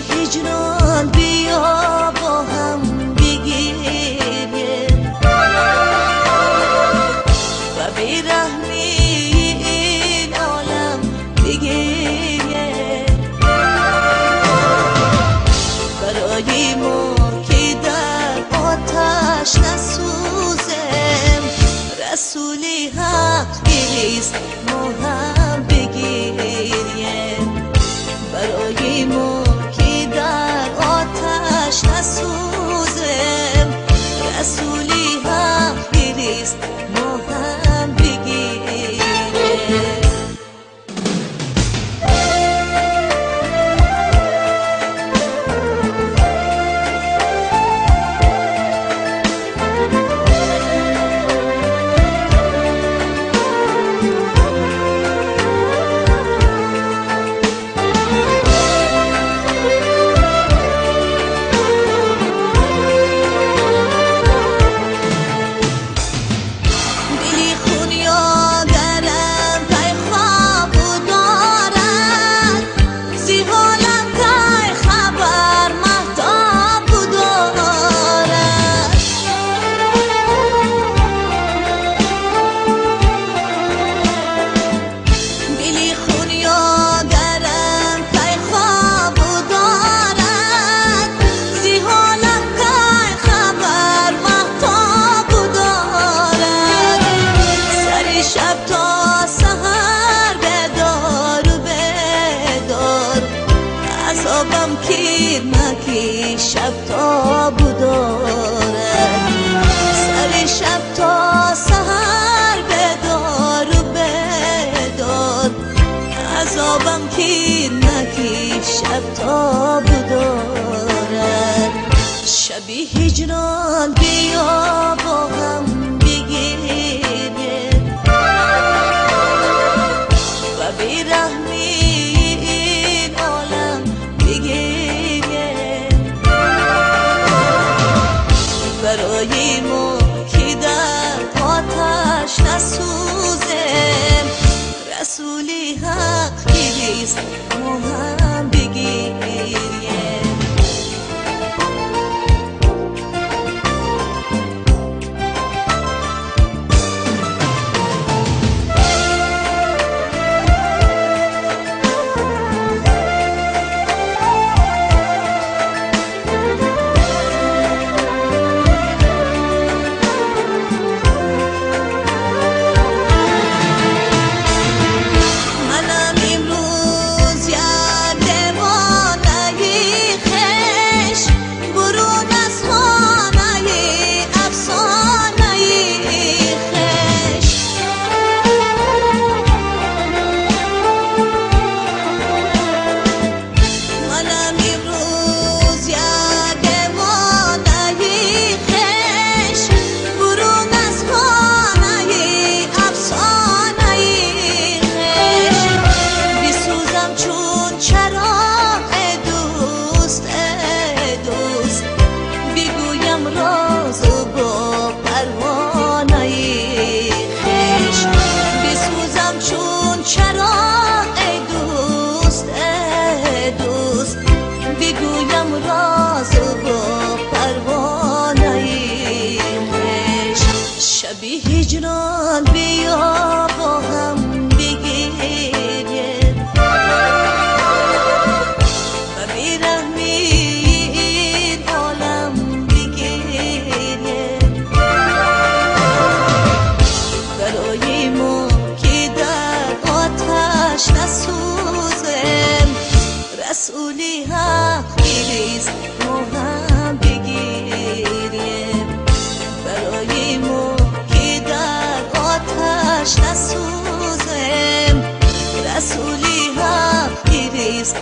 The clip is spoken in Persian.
هجران بیا با هم بگیریم و بیرحمی این عالم بگیریم برای ما که در آتش نسوزیم رسولی حق نیست ما هم بگیریم برای ما که در آتش نسوزیم رسولی حق نیست ما هم بگیریم عذابم کیر نکی شب تا بدارد سر شب تا سحر بدار و بدار عذابم کیر نکی شب تا بدارد شبی هجران بیا با هم بگیریم و بیرحمی برای ما که در آتش نسوزیم رسولی حق نیست ما هم بگیریم شبی هجران بیا با هم بگیریم و بیرحمی این عالم بگیریم برای ما که در آتش نسوزیم رسولی حق نیست ما هم بگیریم برای ما آتش نسوزیم رسولی حق نیست